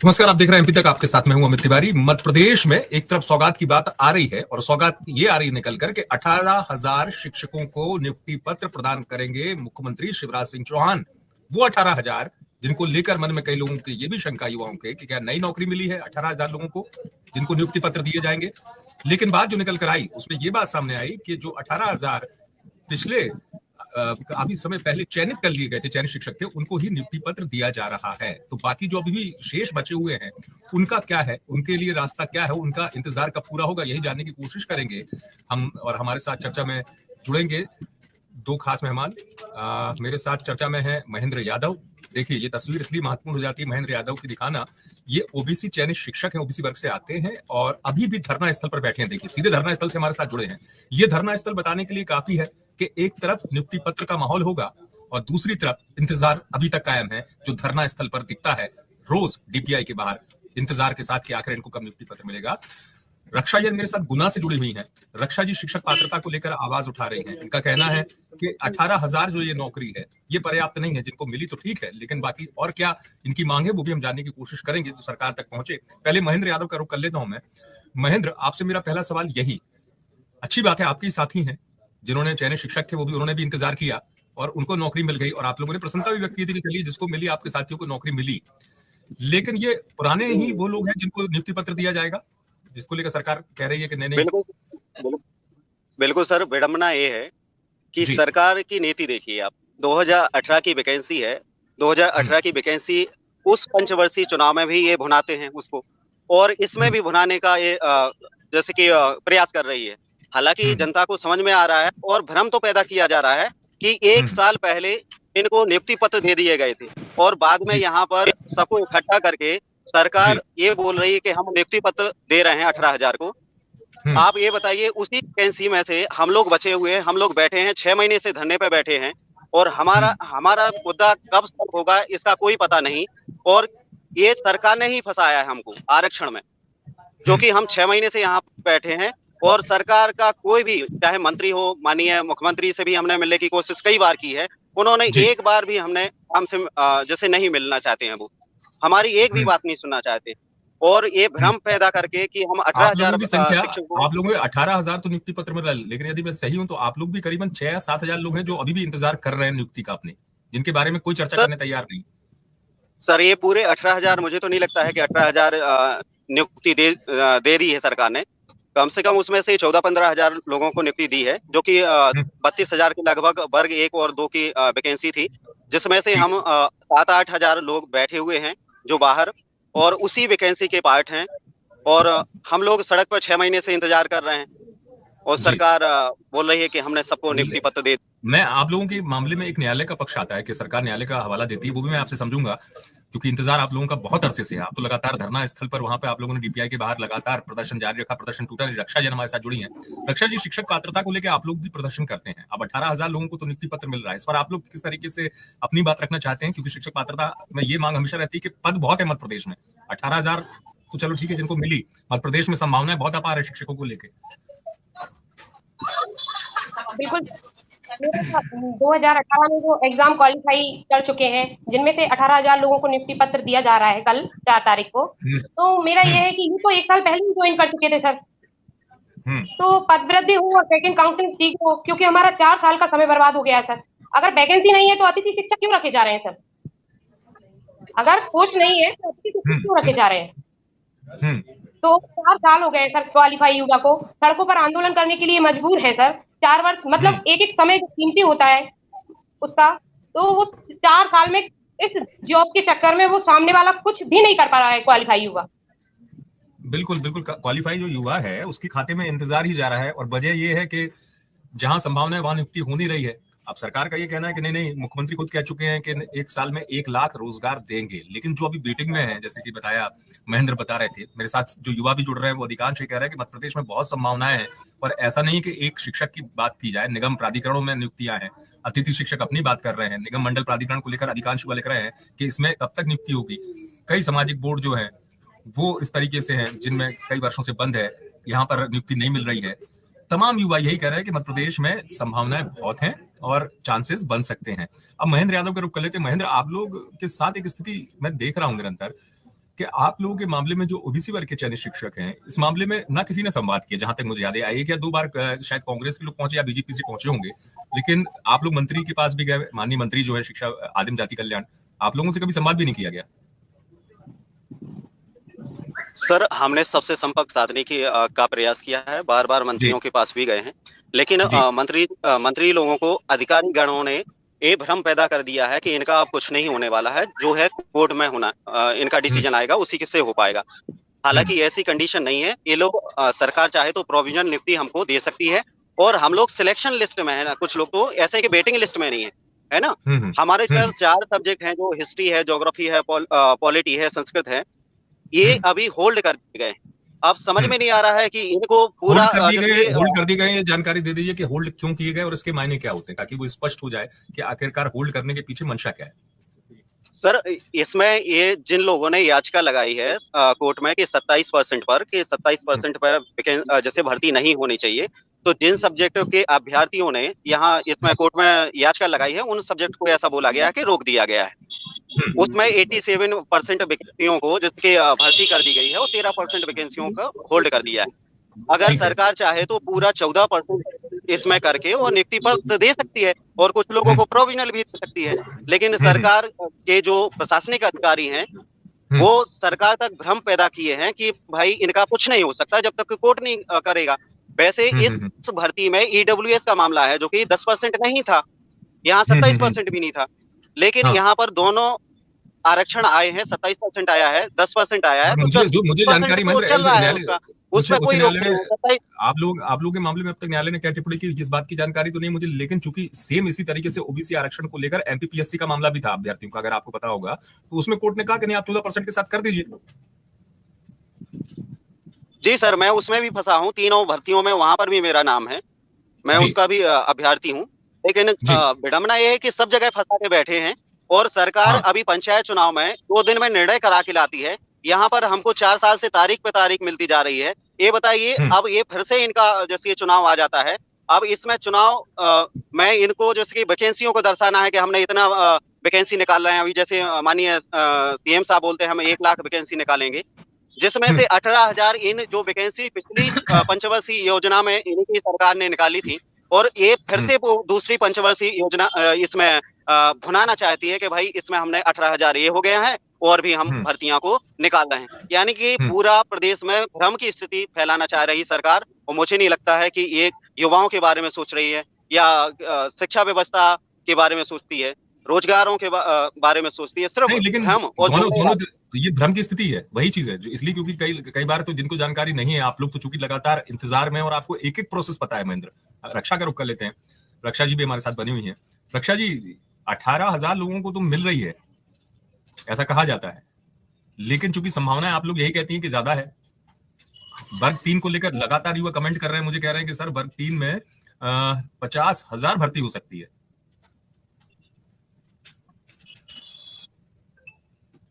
नमस्कार, आप देख रहे हैं एमपी तक। आपके साथ में हूं अमित तिवारी। मध्य प्रदेश में एक तरफ सौगात की बात आ रही है और सौगात ये आ रही निकल कर के 18,000 शिक्षकों को नियुक्ति पत्र प्रदान करेंगे मुख्यमंत्री शिवराज सिंह चौहान। वो 18,000 जिनको लेकर मन में कई लोगों की ये भी शंका युवाओं के कि क्या नई नौकरी मिली है 18,000 लोगों को जिनको नियुक्ति पत्र दिए जाएंगे। लेकिन बात जो निकल कर आई उसमें ये बात सामने आई कि जो 18,000 पिछले काफी समय पहले चयनित कर लिए गए थे, चयनित शिक्षक थे, उनको ही नियुक्ति पत्र दिया जा रहा है। तो बाकी जो अभी भी शेष बचे हुए हैं उनका क्या है, उनके लिए रास्ता क्या है, उनका इंतजार कब पूरा होगा, यही जानने की कोशिश करेंगे हम। और हमारे साथ चर्चा में जुड़ेंगे दो खास मेहमान। मेरे साथ चर्चा में है महेंद्र यादव। देखिए, ये तस्वीर इसलिए महत्वपूर्ण हो जाती है महेंद्र यादव की दिखाना। ये ओबीसी चयनित शिक्षक हैं, ओबीसी वर्ग से आते हैं और अभी भी धरना स्थल पर बैठे हैं। देखिए, सीधे धरना स्थल से हमारे साथ जुड़े हैं। ये धरना स्थल बताने के लिए काफी है कि एक तरफ नियुक्ति पत्र का माहौल होगा और दूसरी तरफ इंतजार अभी तक कायम है, जो धरना स्थल पर दिखता है रोज डीपीआई के बाहर, इंतजार के साथ कि आखिर इनको कब नियुक्ति पत्र मिलेगा। रक्षा जी मेरे साथ गुना से जुड़ी हुई हैं। रक्षा जी शिक्षक पात्रता को लेकर आवाज उठा रही हैं। इनका कहना है कि 18,000 जो ये नौकरी है ये पर्याप्त नहीं है। जिनको मिली तो ठीक है, लेकिन बाकी और क्या इनकी मांग है वो भी हम जानने की कोशिश करेंगे जो सरकार तक पहुंचे। पहले महेंद्र यादव का रुख कर लेता हूं मैं। महेंद्र, आपसे मेरा पहला सवाल यही, अच्छी बात है आपके साथी हैं जिन्होंने चयनित शिक्षक थे, वो भी उन्होंने भी इंतजार किया और उनको नौकरी मिल गई और आप लोगों ने प्रसन्नता भी व्यक्त की थी कि चलिए जिसको मिली आपके साथियों को नौकरी मिली। लेकिन ये पुराने ही वो लोग हैं जिनको नियुक्ति पत्र दिया जाएगा, जिसको लेकर सरकार कह रही है कि नहीं नहीं। बिल्कुल बिल्कुल सर, विडंबना ये है कि सरकार की नीति देखिए आप। 2018 की वैकेंसी है, 2018 की वैकेंसी उस पंचवर्षीय चुनाव में भी ये भुनाते हैं उसको, और इसमें भी भुनाने का ये जैसे कि प्रयास कर रही है। हालांकि जनता को समझ में आ रहा है और भ्रम तो पैदा किया जा रहा है कि 1 साल पहले इनको नियुक्ति पत्र दे दिए गए थे और बाद में यहाँ पर सबको इकट्ठा करके सरकार ये बोल रही है कि हम नियुक्ति पत्र दे रहे हैं 18,000 को। आप ये बताइए, उसी वैकेंसी में से हम लोग बचे हुए हैं, हम लोग बैठे हैं 6 महीने से धरने पे बैठे हैं और हमारा मुद्दा कब तक होगा इसका कोई पता नहीं। और ये सरकार ने ही फंसाया है हमको आरक्षण में, क्योंकि हम 6 महीने से यहाँ बैठे हैं और सरकार का कोई भी, चाहे मंत्री हो, माननीय मुख्यमंत्री से भी हमने मिलने की कोशिश कई बार की है, उन्होंने एक बार भी हमसे जैसे नहीं मिलना चाहते हैं। वो हमारी एक भी बात नहीं सुनना चाहते और ये भ्रम पैदा करके कि हम 18,000 आप लोगों को 18,000 तो नियुक्ति पत्र मिल रहा है, लेकिन यदि मैं सही हूं तो आप लोग भी करीबन 6 या 7,000 लोग हैं जो अभी भी इंतजार कर रहे हैं नियुक्ति का अपने, जिनके बारे में कोई चर्चा करने तैयार नहीं। सर, ये पूरे 18,000, मुझे तो नहीं लगता है कि 18,000 नियुक्ति दे दी है सरकार ने। कम से कम उसमें से 14-15 हजार लोगों को नियुक्ति दी है, जो कि 32,000 के लगभग वर्ग 1 और 2 की वैकेंसी थी, जिसमें से हम 7-8 हजार लोग बैठे हुए हैं जो बाहर, और उसी वैकेंसी के पार्ट हैं और हम लोग सड़क पर 6 महीने से इंतजार कर रहे हैं और सरकार बोल रही है कि हमने सबको नियुक्ति पत्र दे। मैं आप लोगों के मामले में एक न्यायालय का पक्ष आता है कि सरकार न्यायालय का हवाला देती है, वो भी मैं आपसे समझूंगा क्योंकि इंतजार आप लोगों का बहुत अरसे से है। आप तो लगातार धरना स्थल पर वहां पे आप लोगों ने डीपीआई के बाहर लगातार प्रदर्शन जारी रखा, प्रदर्शन टूटा। रक्षा जी हमारे साथ जुड़ी हैं। रक्षा जी, शिक्षक पात्रता को लेकर आप लोग भी प्रदर्शन करते हैं। अब 18,000 लोगों को तो नियुक्ति पत्र मिल रहा है, इस पर आप लोग किस तरीके से अपनी बात रखना चाहते हैं? क्योंकि शिक्षक पात्रता में ये मांग हमेशा रहती है कि पद बहुत है मध्य प्रदेश में। 18,000 तो चलो ठीक है जिनको मिली, मध्य प्रदेश में संभावनाएं बहुत अपार है शिक्षकों को लेकर। बिल्कुल, 2018 में जो एग्जाम क्वालिफाई कर चुके हैं, जिनमें से 18,000 लोगों को नियुक्ति पत्र दिया जा रहा है कल 4 तारीख को। तो मेरा ये है कि ये तो 1 साल पहले ही ज्वाइन कर चुके थे सर। तो पद वृद्धि हो और सेकंड काउंसिलिंग ठीक हो, क्योंकि हमारा 4 साल का समय बर्बाद हो गया है सर। अगर वैकेंसी नहीं है तो अतिथि शिक्षक क्यों रखे जा रहे हैं सर? अगर पोस्ट नहीं है तो अतिथि शिक्षक क्यों रखे जा रहे हैं? तो 4 साल हो गए सर क्वालिफाई युवा को सड़कों पर आंदोलन करने के लिए मजबूर है सर। 4 वर्ष मतलब एक समय कीमती होता है उसका, तो वो 4 साल में इस जॉब के चक्कर में वो सामने वाला कुछ भी नहीं कर पा रहा है क्वालिफाई युवा। बिल्कुल बिल्कुल, क्वालिफाई जो युवा है उसके खाते में इंतजार ही जा रहा है और वजह ये है कि जहां संभावना है वहां नियुक्ति हो नहीं रही है। अब सरकार का ये कहना है कि नहीं नहीं, मुख्यमंत्री खुद कह चुके हैं कि 1 साल में 1 लाख रोजगार देंगे, लेकिन जो अभी वेटिंग में है, जैसे कि बताया महेंद्र बता रहे थे, मेरे साथ जो युवा भी जुड़ रहे हैं वो अधिकांश ये कह रहे हैं कि मध्य प्रदेश में बहुत संभावनाएं हैं। और ऐसा नहीं कि एक शिक्षक की बात की जाए, निगम प्राधिकरणों में नियुक्तियां हैं, अतिथि शिक्षक अपनी बात कर रहे हैं, निगम मंडल प्राधिकरण को लेकर अधिकांश युवा लिख रहे हैं कि इसमें कब तक नियुक्ति होगी। कई सामाजिक बोर्ड जो है वो इस तरीके से हैं जिनमें कई वर्षों से बंद है, यहाँ पर नियुक्ति नहीं मिल रही है। तमाम युवा यही कह रहे हैं कि मध्य प्रदेश में संभावनाएं बहुत हैं और चांसेस बन सकते हैं। अब महेंद्र यादव का रुख कर लेते हैं। महेंद्र, आप लोग के साथ एक स्थिति मैं देख रहा हूं निरंतर कि आप लोगों के मामले में जो ओबीसी वर्ग के चयनित शिक्षक हैं, इस मामले में ना किसी ने संवाद किया, जहां तक मुझे याद है। एक या दो बार शायद कांग्रेस के लोग पहुंचे या बीजेपी से पहुंचे होंगे, लेकिन आप लोग मंत्री के पास भी गए, माननीय मंत्री जो है शिक्षा आदिम जाति कल्याण, आप लोगों से कभी संवाद भी नहीं किया गया? सर, हमने सबसे संपर्क साधने का प्रयास किया है, बार बार मंत्रियों के पास भी गए हैं, लेकिन मंत्री लोगों को अधिकारी गणों ने ये भ्रम पैदा कर दिया है कि इनका अब कुछ नहीं होने वाला है, जो है कोर्ट में होना, इनका डिसीजन आएगा, उसी से हो पाएगा। हालांकि ऐसी कंडीशन नहीं है। ये लोग सरकार चाहे तो प्रोविजनल नियुक्ति हमको दे सकती है, और हम लोग सिलेक्शन लिस्ट में है ना, कुछ लोग तो ऐसे कि वेटिंग लिस्ट में नहीं है ना। हमारे सर 4 सब्जेक्ट हैं, जो हिस्ट्री है, ज्योग्राफी है, पॉलिटी है, संस्कृत है, ये अभी होल्ड कर दिए गए। अब समझ में नहीं आ रहा है कि इनको पूरा होल्ड कर दी गए। ये जानकारी दे दीजिए कि होल्ड क्यों किए गए और इसके मायने क्या होते हैं, ताकि वो स्पष्ट हो जाए कि आखिरकार होल्ड करने के पीछे मंशा क्या है। सर, इसमें ये जिन लोगों ने याचिका लगाई है कोर्ट में कि 27% पर जैसे भर्ती नहीं होनी चाहिए, तो जिन सब्जेक्टों के अभ्यर्थियों ने यहाँ इसमें कोर्ट में याचिका लगाई है, उन सब्जेक्ट को ऐसा बोला गया है कि रोक दिया गया है। उसमें 87% वैकेंसियों को जिसके भर्ती कर दी गई है, और 13% वैकेंसियों को होल्ड कर दिया है। अगर सरकार चाहे तो पूरा 14% इसमें करके वो नियुक्ति पत्र दे सकती है, और कुछ लोगों को प्रोविजनल भी दे सकती है, लेकिन सरकार के जो प्रशासनिक अधिकारी हैं, वो सरकार तक भ्रम पैदा किए हैं कि भाई इनका कुछ नहीं हो सकता जब तक कोर्ट नहीं करेगा। वैसे इस भर्ती में ईडब्ल्यूएस का मामला है, जो कि 10% नहीं था, यहाँ 27% भी नहीं था, लेकिन यहाँ पर दोनों आरक्षण आए हैं, 27% आया है, 10% आया है, तो मुझे जानकारी चल रहा है उसका, उसमें कोई रोक नहीं। आप लोग के मामले में अब तक न्यायालय ने क्या टिप्पणी की, इस बात की जानकारी तो नहीं मुझे, लेकिन चूंकि सेम इसी तरीके से ओबीसी आरक्षण को लेकर एमपीपीएससी का मामला भी था अभ्यर्थियों का, अगर आपको पता होगा, तो उसमें कोर्ट ने कहा कि नहीं, आप 14% के साथ कर दीजिए। जी सर, मैं उसमें भी फंसा हूँ, तीनों भर्तियों में, वहां पर भी मेरा नाम है, मैं उसका भी अभ्यर्थी हूँ, लेकिन विडंबना यह है कि सब जगह फंसा के बैठे हैं, और सरकार अभी पंचायत चुनाव में 2 दिन में निर्णय करा के लाती है। यहाँ पर हमको 4 साल से तारीख पे तारीख मिलती जा रही है। ये बताइए, अब ये फिर से इनका जैसे ये चुनाव आ जाता है, अब इसमें चुनाव में इनको जैसे कि वैकेंसियों को दर्शाना है कि हमने इतना वैकेंसी निकाल रहे हैं। अभी जैसे माननीय सीएम साहब बोलते हैं हम 1 लाख वैकेंसी निकालेंगे, जिसमें से 18,000 इन जो वैकेंसी पिछली पंचवर्षीय योजना में इनकी सरकार ने निकाली थी, और ये फिर से दूसरी पंचवर्षीय योजना इसमें भुनाना चाहती है कि भाई इसमें हमने 18,000 ये हो गया है, और भी हम भर्तियां को निकाल रहे हैं। यानी कि पूरा प्रदेश में भ्रम की स्थिति फैलाना चाह रही सरकार, और मुझे नहीं लगता है कि ये युवाओं के बारे में सोच रही है, या शिक्षा व्यवस्था के बारे में सोचती है, रोजगारों के बारे में सोचती है, सिर्फ भ्रम। और दोनों ये भ्रम की स्थिति है, वही चीज है जो, इसलिए क्योंकि कई बार तो जिनको जानकारी नहीं है, आप लोग तो चूंकि लगातार इंतजार में, और आपको एक एक प्रोसेस पता है। महेंद्र, रक्षा का रुख कर लेते हैं, रक्षा जी भी हमारे साथ बनी हुई है। रक्षा जी, 18,000 लोगों को तो मिल रही है, ऐसा कहा जाता है, लेकिन चूंकि संभावना आप लोग यही कहती हैं कि ज्यादा है। वर्ग 3 को लेकर लगातार युवा कमेंट कर रहे हैं, मुझे कह रहे हैं कि सर वर्ग 3 में 50,000 भर्ती हो सकती है।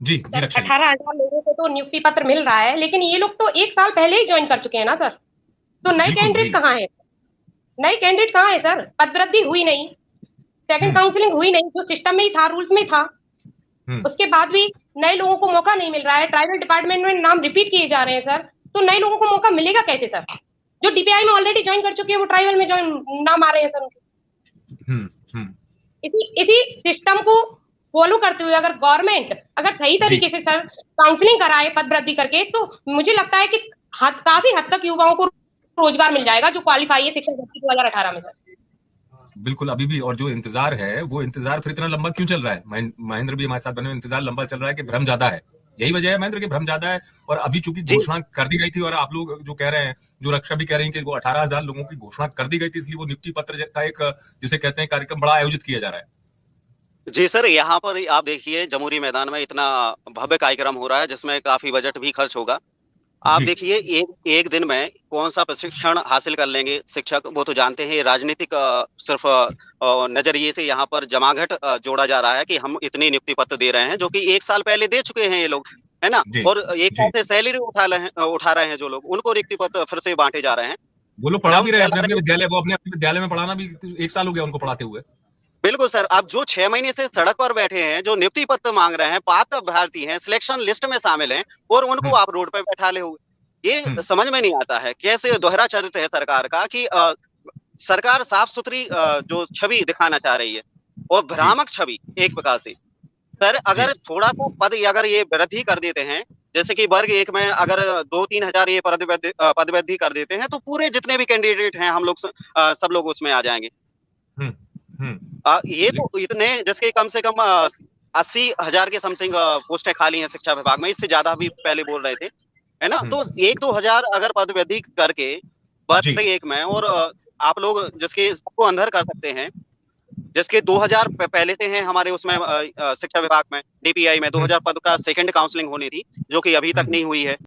जी 18,000 लोगों को तो नियुक्ति पत्र मिल रहा है, लेकिन ये लोग तो 1 साल पहले ही ज्वाइन कर चुके हैं ना सर, तो नए कैंडिडेट कहाँ है? नए कैंडिडेट कहाँ है सर? पदवृद्धि हुई नहीं, सेकंड काउंसलिंग हुई नहीं, जो सिस्टम में ही था, रूल्स में था, उसके बाद भी नए लोगों को मौका नहीं मिल रहा है। ट्राइबल डिपार्टमेंट में नाम रिपीट किए जा रहे हैं सर, तो नए लोगों को मौका मिलेगा कैसे सर? जो डीपीआई में ऑलरेडी ज्वाइन कर चुके हैं, वो ट्राइबल में ज्वाइन नाम आ रहे हैं सर। इसी सिस्टम को फॉलो करते हुए अगर गवर्नमेंट अगर सही तरीके से सर काउंसलिंग कराए पद वृद्धि करके, तो मुझे लगता है कि काफी हद तक युवाओं को रोजगार मिल जाएगा, जो क्वालिफाई है शिक्षक भर्ती 2018 में सर। बिल्कुल, अभी भी, और जो इंतजार है, वो इंतजार फिर इतना लंबा क्यों चल रहा है? महेंद्र भी हमारे साथ बने हुए, इंतजार लंबा चल रहा है कि भ्रम ज्यादा है, यही वजह है महेंद्र के भ्रम ज्यादा है। और अभी चूंकि घोषणा कर दी गई थी, और आप लोग जो कह रहे हैं, जो रक्षा भी कह रही है कि वो 18,000 लोगों की घोषणा कर दी गई थी, इसलिए वो नियुक्ति पत्र का एक, जिसे कहते हैं, कार्यक्रम बड़ा आयोजित किया जा रहा है। जी सर, यहाँ पर आप देखिए जमुरी मैदान में इतना भव्य कार्यक्रम हो रहा है, जिसमें काफी बजट भी खर्च होगा। आप देखिए एक दिन में कौन सा प्रशिक्षण हासिल कर लेंगे शिक्षक, वो तो जानते हैं। राजनीतिक सिर्फ नजरिए से यहाँ पर जमाघट जोड़ा जा रहा है कि हम इतनी नियुक्ति पत्र दे रहे हैं, जो कि 1 साल पहले दे चुके हैं ये लोग, है ना। और एक साल से सैलरी उठा रहे हैं जो लोग, उनको नियुक्ति पत्र फिर से बांटे जा रहे हैं। वो लोग पढ़ा भी रहे हैं अपने विद्यालय, वो अपने विद्यालय में पढ़ाना भी 1 साल हो गया उनको पढ़ाते हुए। बिल्कुल सर, आप जो 6 महीने से सड़क पर बैठे हैं, जो नियुक्ति पत्र मांग रहे हैं, पात्र अभ्यर्थी हैं, सिलेक्शन लिस्ट में शामिल हैं और उनको आप रोड पे बैठा ले हो। ये समझ में नहीं आता है, कैसे दोहरा चरित्र है सरकार का कि सरकार साफ-सुथरी जो छवि दिखाना चाह रही है और भ्रामक छवि एक प्रकार से। सर अगर थोड़ा-सा पद अगर ये वृद्धि कर देते हैं, जैसे कि वर्ग 1 में अगर 2-3 हज़ार ये पद वृद्धि कर देते हैं, तो पूरे जितने भी कैंडिडेट हैं हम लोग सब लोग उसमें आ जाएँगे। ये तो इतने जिसके कम से कम 80,000 के समथिंग पोस्टें खाली हैं शिक्षा विभाग में, इससे ज्यादा भी पहले बोल रहे थे, है ना? तो 1-2 हजार अगर पद वृद्धि करके वर्ग 1 में और आप लोग जिसके सबको अंदर कर सकते हैं, जिसके 2000 पहले से हैं हमारे उसमें शिक्षा विभाग में, डीपीआई में 2000 पद का सेकंड काउंसलिंग होनी थी, जो कि अभी तक नहीं हुई है।